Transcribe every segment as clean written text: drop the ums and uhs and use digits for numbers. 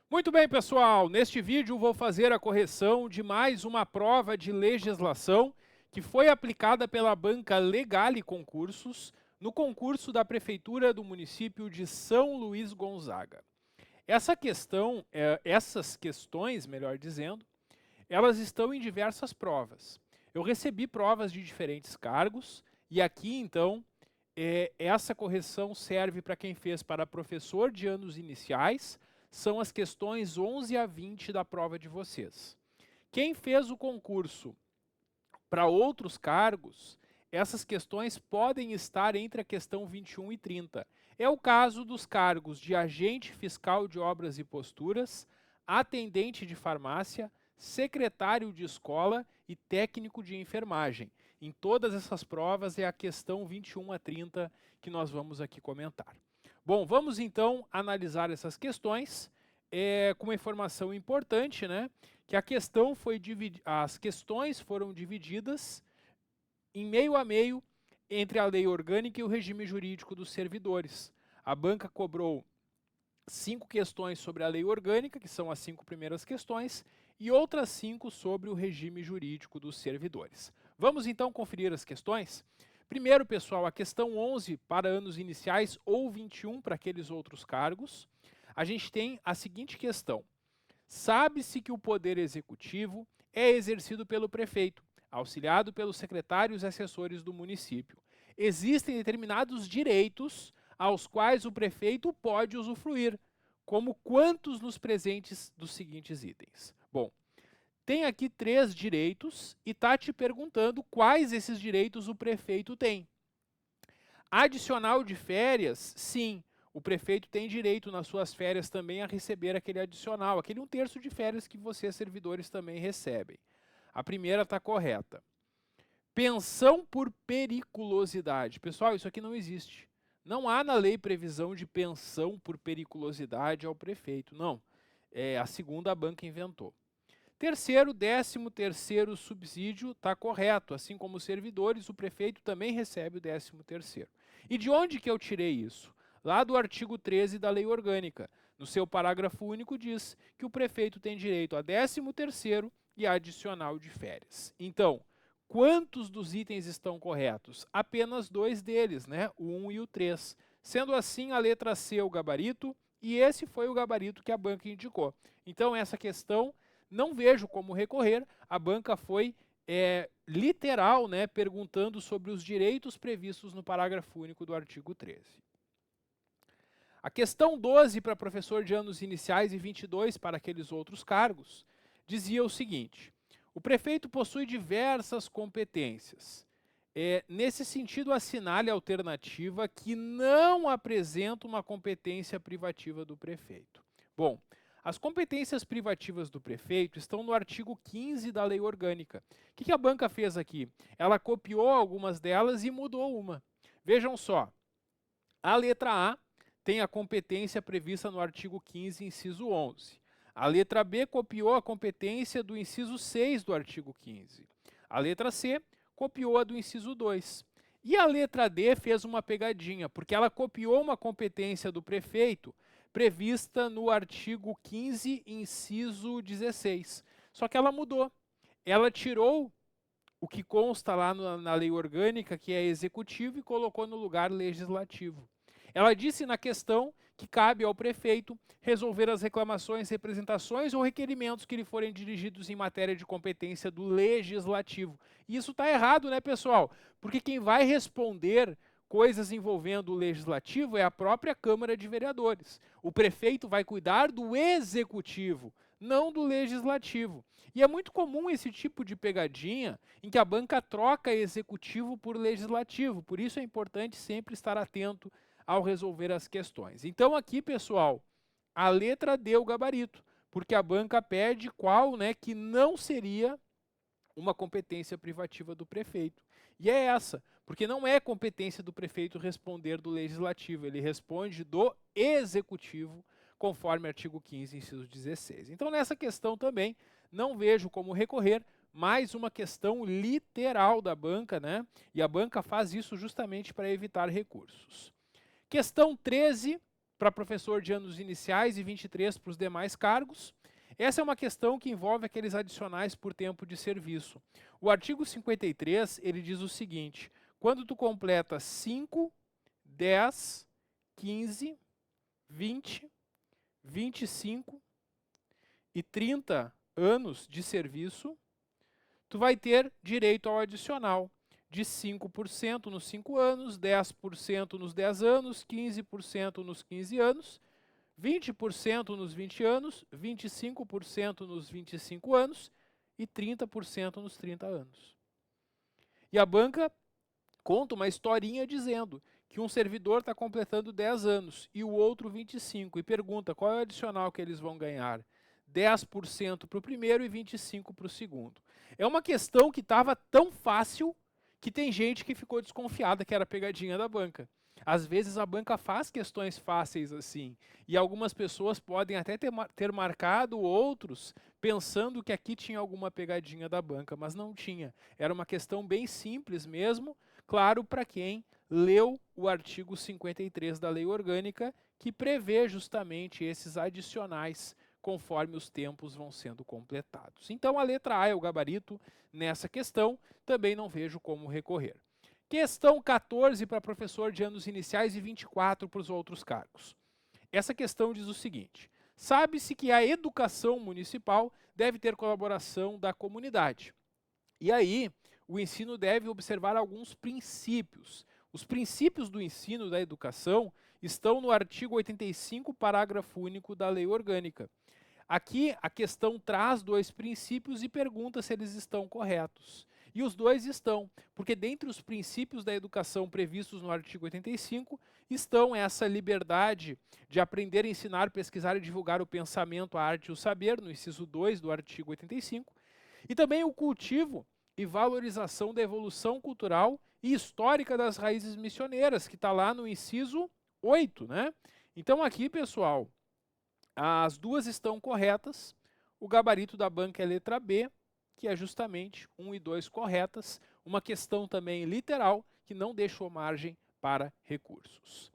Muito bem, pessoal. Neste vídeo vou fazer a correção de mais uma prova de legislação que foi aplicada pela banca Legale Concursos no concurso da Prefeitura do município de São Luís Gonzaga. Essas questões, melhor dizendo, elas estão em diversas provas. Eu recebi provas de diferentes cargos e aqui, então, essa correção serve para quem fez para professor de anos iniciais. São as questões 11 a 20 da prova de vocês. Quem fez o concurso para outros cargos, essas questões podem estar entre a questão 21 e 30. É o caso dos cargos de agente fiscal de obras e posturas, atendente de farmácia, secretário de escola e técnico de enfermagem. Em todas essas provas é a questão 21 a 30 que nós vamos aqui comentar. Bom, vamos então analisar essas questões com uma informação importante, né? Que as questões foram divididas em meio a meio entre a lei orgânica e o regime jurídico dos servidores. A banca cobrou 5 questões sobre a lei orgânica, que são as 5 primeiras questões, e outras 5 sobre o regime jurídico dos servidores. Vamos então conferir as questões? Primeiro, pessoal, a questão 11 para anos iniciais ou 21 para aqueles outros cargos. A gente tem a seguinte questão. Sabe-se que o poder executivo é exercido pelo prefeito, auxiliado pelos secretários e assessores do município. Existem determinados direitos aos quais o prefeito pode usufruir, como quantos nos presentes dos seguintes itens. Bom, tem aqui 3 direitos e está te perguntando quais esses direitos o prefeito tem. Adicional de férias, sim, o prefeito tem direito nas suas férias também a receber aquele adicional, aquele 1/3 de férias que vocês, servidores, também recebem. A primeira está correta. Pensão por periculosidade. Pessoal, isso aqui não existe. Não há na lei previsão de pensão por periculosidade ao prefeito. Não. A segunda a banca inventou. Terceiro, 13º subsídio está correto. Assim como os servidores, o prefeito também recebe o 13º. E de onde que eu tirei isso? Lá do artigo 13 da lei orgânica. No seu parágrafo único diz que o prefeito tem direito a 13º e adicional de férias. Então, quantos dos itens estão corretos? Apenas 2 deles, né? O 1 e o 3. Sendo assim, a letra C é o gabarito, e esse foi o gabarito que a banca indicou. Então, essa questão não vejo como recorrer. A banca foi literal, né? Perguntando sobre os direitos previstos no parágrafo único do artigo 13. A questão 12 para professor de anos iniciais e 22 para aqueles outros cargos dizia o seguinte: o prefeito possui diversas competências. Nesse sentido, assinale a alternativa que não apresenta uma competência privativa do prefeito. Bom, as competências privativas do prefeito estão no artigo 15 da lei orgânica. O que a banca fez aqui? Ela copiou algumas delas e mudou uma. Vejam só, a letra A tem a competência prevista no artigo 15, inciso 11. A letra B copiou a competência do inciso 6 do artigo 15. A letra C copiou a do inciso 2. E a letra D fez uma pegadinha, porque ela copiou uma competência do prefeito prevista no artigo 15, inciso 16. Só que ela mudou. Ela tirou o que consta lá na lei orgânica, que é executivo, e colocou no lugar legislativo. Ela disse na questão que cabe ao prefeito resolver as reclamações, representações ou requerimentos que lhe forem dirigidos em matéria de competência do legislativo. E isso está errado, né, pessoal? Porque quem vai responder coisas envolvendo o legislativo é a própria Câmara de Vereadores. O prefeito vai cuidar do executivo, não do legislativo. E é muito comum esse tipo de pegadinha em que a banca troca executivo por legislativo. Por isso é importante sempre estar atento ao resolver as questões. Então aqui, pessoal, a letra D é o gabarito, porque a banca pede qual, né, que não seria uma competência privativa do prefeito. E é essa, porque não é competência do prefeito responder do legislativo, ele responde do executivo, conforme artigo 15, inciso 16. Então, nessa questão também, não vejo como recorrer, mais uma questão literal da banca, né? E a banca faz isso justamente para evitar recursos. Questão 13 para professor de anos iniciais e 23 para os demais cargos. Essa é uma questão que envolve aqueles adicionais por tempo de serviço. O artigo 53, ele diz o seguinte: quando tu completa 5, 10, 15, 20, 25 e 30 anos de serviço, tu vai ter direito ao adicional de 5% nos 5 anos, 10% nos 10 anos, 15% nos 15 anos, 20% nos 20 anos, 25% nos 25 anos e 30% nos 30 anos. E a banca conta uma historinha dizendo que um servidor está completando 10 anos e o outro 25 e pergunta qual é o adicional que eles vão ganhar. 10% para o primeiro e 25% para o segundo. É uma questão que estava tão fácil que tem gente que ficou desconfiada que era pegadinha da banca. Às vezes a banca faz questões fáceis assim, e algumas pessoas podem até ter marcado outros pensando que aqui tinha alguma pegadinha da banca, mas não tinha. Era uma questão bem simples mesmo, claro, para quem leu o artigo 53 da Lei Orgânica, que prevê justamente esses adicionais conforme os tempos vão sendo completados. Então a letra A é o gabarito nessa questão, também não vejo como recorrer. Questão 14 para professor de anos iniciais e 24 para os outros cargos. Essa questão diz o seguinte: sabe-se que a educação municipal deve ter colaboração da comunidade. E aí, o ensino deve observar alguns princípios. Os princípios do ensino da educação estão no artigo 85, parágrafo único da Lei Orgânica. Aqui, a questão traz 2 princípios e pergunta se eles estão corretos. E os 2 estão, porque dentre os princípios da educação previstos no artigo 85, estão essa liberdade de aprender, ensinar, pesquisar e divulgar o pensamento, a arte e o saber, no inciso 2 do artigo 85, e também o cultivo e valorização da evolução cultural e histórica das raízes missioneiras, que está lá no inciso 8, né? Então aqui, pessoal, as 2 estão corretas, o gabarito da banca é letra B, que é justamente 1 e 2 corretas, uma questão também literal que não deixou margem para recursos.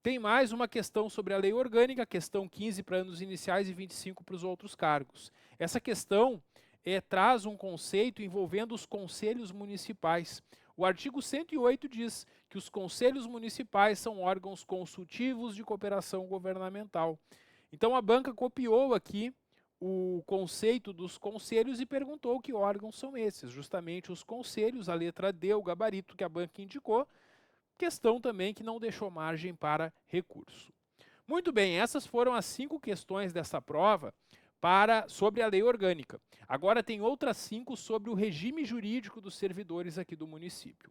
Tem mais uma questão sobre a Lei Orgânica, questão 15 para anos iniciais e 25 para os outros cargos. Essa questão traz um conceito envolvendo os conselhos municipais. O artigo 108 diz que os conselhos municipais são órgãos consultivos de cooperação governamental. Então a banca copiou aqui o conceito dos conselhos e perguntou que órgãos são esses. Justamente os conselhos, a letra D, o gabarito que a banca indicou, questão também que não deixou margem para recurso. Muito bem, essas foram as 5 questões dessa prova sobre a Lei Orgânica. Agora tem outras 5 sobre o regime jurídico dos servidores aqui do município.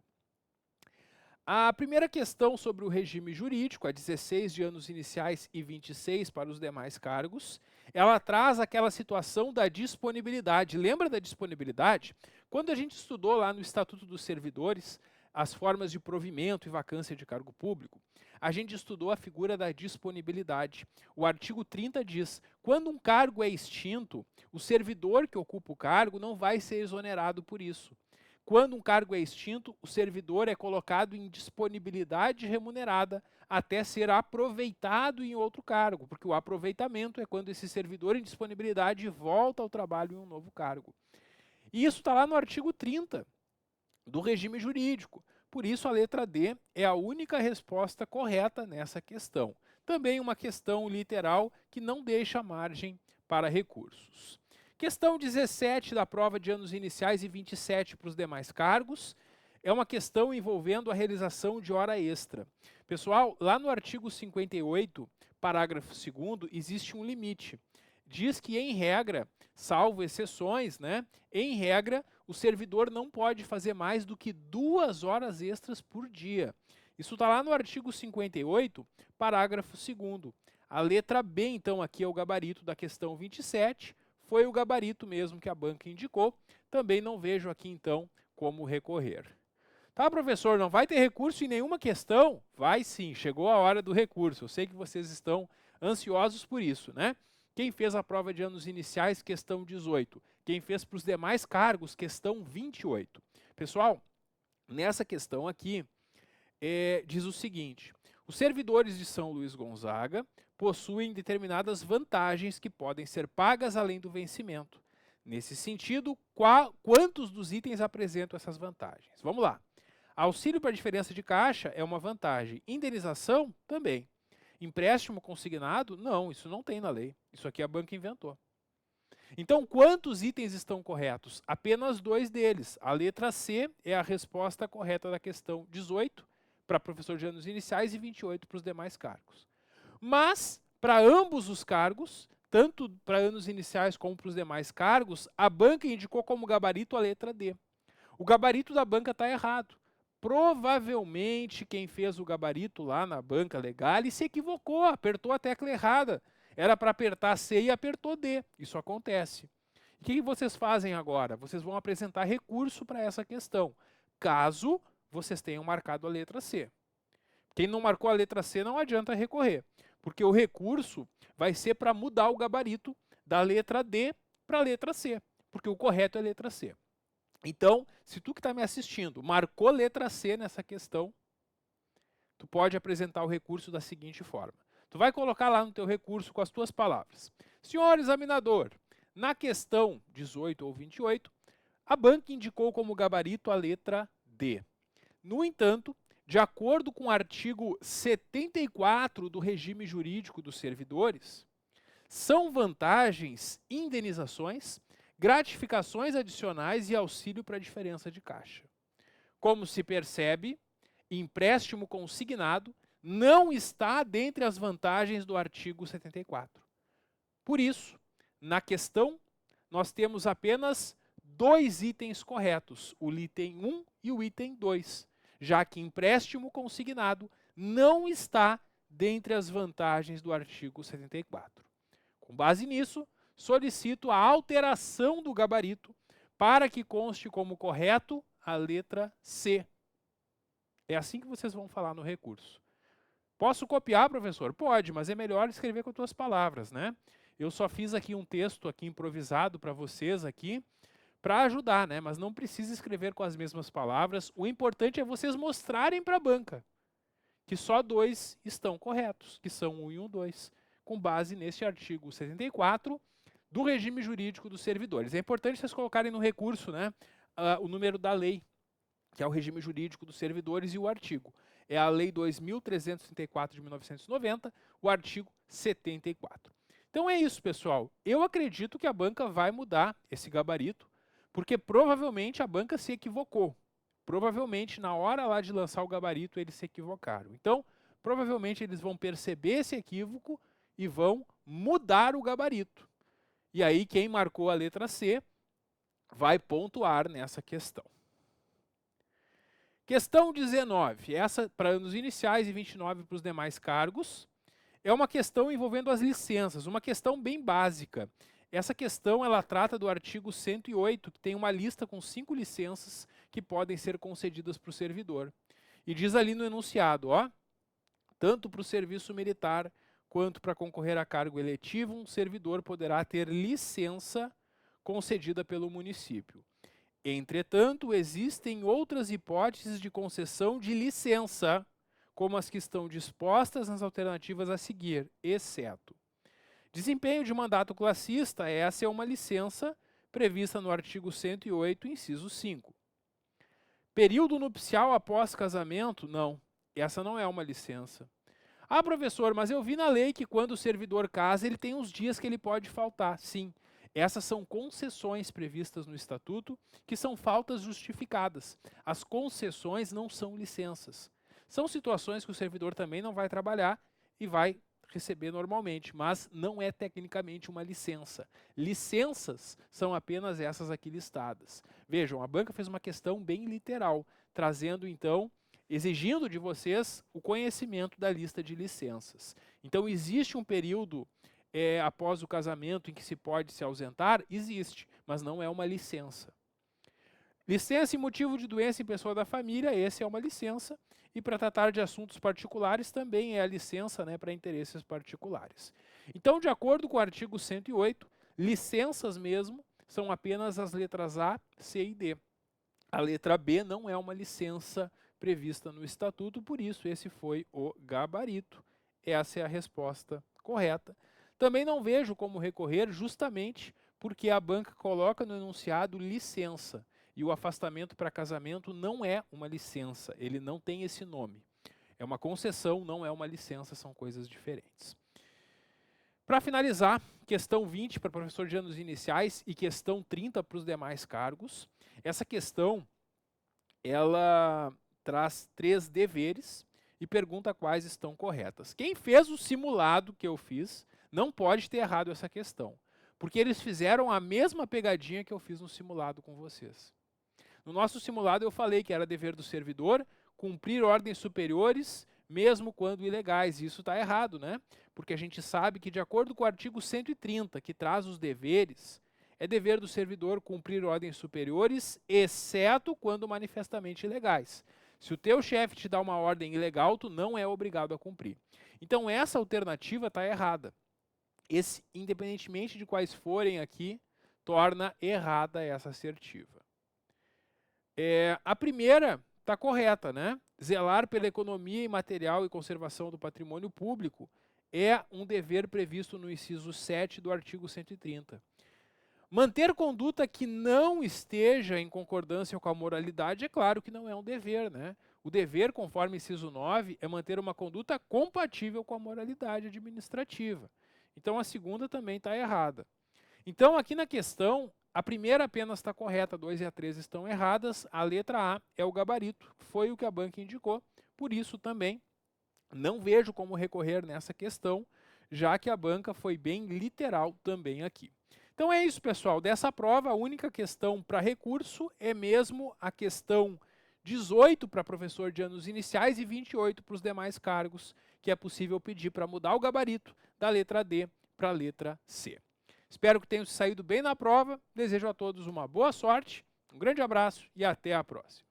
A primeira questão sobre o regime jurídico, a 16 de anos iniciais e 26 para os demais cargos, ela traz aquela situação da disponibilidade. Lembra da disponibilidade? Quando a gente estudou lá no Estatuto dos Servidores as formas de provimento e vacância de cargo público, a gente estudou a figura da disponibilidade. O artigo 30 diz: quando um cargo é extinto, o servidor que ocupa o cargo não vai ser exonerado por isso. Quando um cargo é extinto, o servidor é colocado em disponibilidade remunerada até ser aproveitado em outro cargo, porque o aproveitamento é quando esse servidor em disponibilidade volta ao trabalho em um novo cargo. E isso está lá no artigo 30 do regime jurídico. Por isso, a letra D é a única resposta correta nessa questão. Também uma questão literal que não deixa margem para recursos. Questão 17 da prova de anos iniciais e 27 para os demais cargos. É uma questão envolvendo a realização de hora extra. Pessoal, lá no artigo 58, parágrafo 2º, existe um limite. Diz que, em regra, salvo exceções, né, em regra, o servidor não pode fazer mais do que 2 horas extras por dia. Isso está lá no artigo 58, parágrafo 2º. A letra B, então, aqui é o gabarito da questão 27, foi o gabarito mesmo que a banca indicou. Também não vejo aqui, então, como recorrer. Tá, professor, não vai ter recurso em nenhuma questão? Vai sim, chegou a hora do recurso. Eu sei que vocês estão ansiosos por isso, né? Quem fez a prova de anos iniciais, questão 18. Quem fez para os demais cargos, questão 28. Pessoal, nessa questão aqui, diz o seguinte: Os servidores de São Luís Gonzaga possuem determinadas vantagens que podem ser pagas além do vencimento. Nesse sentido, quantos dos itens apresentam essas vantagens? Vamos lá. Auxílio para diferença de caixa é uma vantagem. Indenização, também. Empréstimo consignado, não, isso não tem na lei. Isso aqui a banca inventou. Então, quantos itens estão corretos? Apenas 2 deles. A letra C é a resposta correta da questão 18 para professor de anos iniciais e 28 para os demais cargos. Mas, para ambos os cargos, tanto para anos iniciais como para os demais cargos, a banca indicou como gabarito a letra D. O gabarito da banca está errado. Provavelmente quem fez o gabarito lá na banca legal se equivocou, apertou a tecla errada. Era para apertar C e apertou D. Isso acontece. O que vocês fazem agora? Vocês vão apresentar recurso para essa questão, caso vocês tenham marcado a letra C. Quem não marcou a letra C não adianta recorrer, porque o recurso vai ser para mudar o gabarito da letra D para a letra C, porque o correto é a letra C. Então, se tu que está me assistindo marcou letra C nessa questão, tu pode apresentar o recurso da seguinte forma. Tu vai colocar lá no teu recurso com as tuas palavras. Senhor examinador, na questão 18 ou 28, a banca indicou como gabarito a letra D. No entanto, de acordo com o artigo 74 do regime jurídico dos servidores, são vantagens, indenizações, gratificações adicionais e auxílio para diferença de caixa. Como se percebe, empréstimo consignado não está dentre as vantagens do artigo 74. Por isso, na questão, nós temos apenas 2 itens corretos, o item 1 e o item 2, já que empréstimo consignado não está dentre as vantagens do artigo 74. Com base nisso, solicito a alteração do gabarito para que conste como correto a letra C. É assim que vocês vão falar no recurso. Posso copiar, professor? Pode, mas é melhor escrever com as tuas palavras, né? Eu só fiz aqui um texto aqui improvisado para vocês aqui, para ajudar, né? Mas não precisa escrever com as mesmas palavras. O importante é vocês mostrarem para a banca que só 2 estão corretos, que são 1 e 2, com base neste artigo 74 do regime jurídico dos servidores. É importante vocês colocarem no recurso, né, o número da lei, que é o regime jurídico dos servidores, e o artigo. É a Lei 2.334 de 1990, o artigo 74. Então é isso, pessoal. Eu acredito que a banca vai mudar esse gabarito, porque provavelmente a banca se equivocou. Provavelmente, na hora lá de lançar o gabarito, eles se equivocaram. Então, provavelmente eles vão perceber esse equívoco e vão mudar o gabarito. E aí, quem marcou a letra C vai pontuar nessa questão. Questão 19, essa para anos iniciais e 29 para os demais cargos. É uma questão envolvendo as licenças, uma questão bem básica. Essa questão ela trata do artigo 108, que tem uma lista com 5 licenças que podem ser concedidas para o servidor. E diz ali no enunciado, ó, tanto para o serviço militar quanto para concorrer a cargo eletivo, um servidor poderá ter licença concedida pelo município. Entretanto, existem outras hipóteses de concessão de licença, como as que estão dispostas nas alternativas a seguir, exceto desempenho de mandato classista, essa é uma licença prevista no artigo 108, inciso 5. Período nupcial após casamento, não, essa não é uma licença. Ah, professor, mas eu vi na lei que quando o servidor casa, ele tem uns dias que ele pode faltar. Sim, essas são concessões previstas no estatuto, que são faltas justificadas. As concessões não são licenças. São situações que o servidor também não vai trabalhar e vai receber normalmente, mas não é tecnicamente uma licença. Licenças são apenas essas aqui listadas. Vejam, a banca fez uma questão bem literal, trazendo então, exigindo de vocês o conhecimento da lista de licenças. Então existe um período após o casamento em que se pode se ausentar? Existe, mas não é uma licença. Licença em motivo de doença em pessoa da família, essa é uma licença. E para tratar de assuntos particulares também é a licença, né, para interesses particulares. Então, de acordo com o artigo 108, licenças mesmo são apenas as letras A, C e D. A letra B não é uma licença prevista no Estatuto, por isso esse foi o gabarito. Essa é a resposta correta. Também não vejo como recorrer, justamente porque a banca coloca no enunciado licença, e o afastamento para casamento não é uma licença, ele não tem esse nome. É uma concessão, não é uma licença, são coisas diferentes. Para finalizar, questão 20 para professor de anos iniciais e questão 30 para os demais cargos. Essa questão, ela traz 3 deveres e pergunta quais estão corretas. Quem fez o simulado que eu fiz não pode ter errado essa questão, porque eles fizeram a mesma pegadinha que eu fiz no simulado com vocês. No nosso simulado eu falei que era dever do servidor cumprir ordens superiores, mesmo quando ilegais. E isso está errado, né? Porque a gente sabe que, de acordo com o artigo 130, que traz os deveres, é dever do servidor cumprir ordens superiores, exceto quando manifestamente ilegais. Se o teu chefe te dá uma ordem ilegal, tu não é obrigado a cumprir. Então essa alternativa está errada. Esse, independentemente de quais forem aqui, torna errada essa assertiva. A primeira está correta, né? Zelar pela economia imaterial e conservação do patrimônio público é um dever previsto no inciso 7 do artigo 130. Manter conduta que não esteja em concordância com a moralidade, é claro que não é um dever, né? O dever, conforme inciso 9, é manter uma conduta compatível com a moralidade administrativa. Então a segunda também está errada. Então aqui na questão, a primeira apenas está correta, 2 e a 3 estão erradas, a letra A é o gabarito, foi o que a banca indicou, por isso também não vejo como recorrer nessa questão, já que a banca foi bem literal também aqui. Então é isso, pessoal, dessa prova a única questão para recurso é mesmo a questão 18 para professor de anos iniciais e 28 para os demais cargos, que é possível pedir para mudar o gabarito da letra D para a letra C. Espero que tenham saído bem na prova, desejo a todos uma boa sorte, um grande abraço e até a próxima.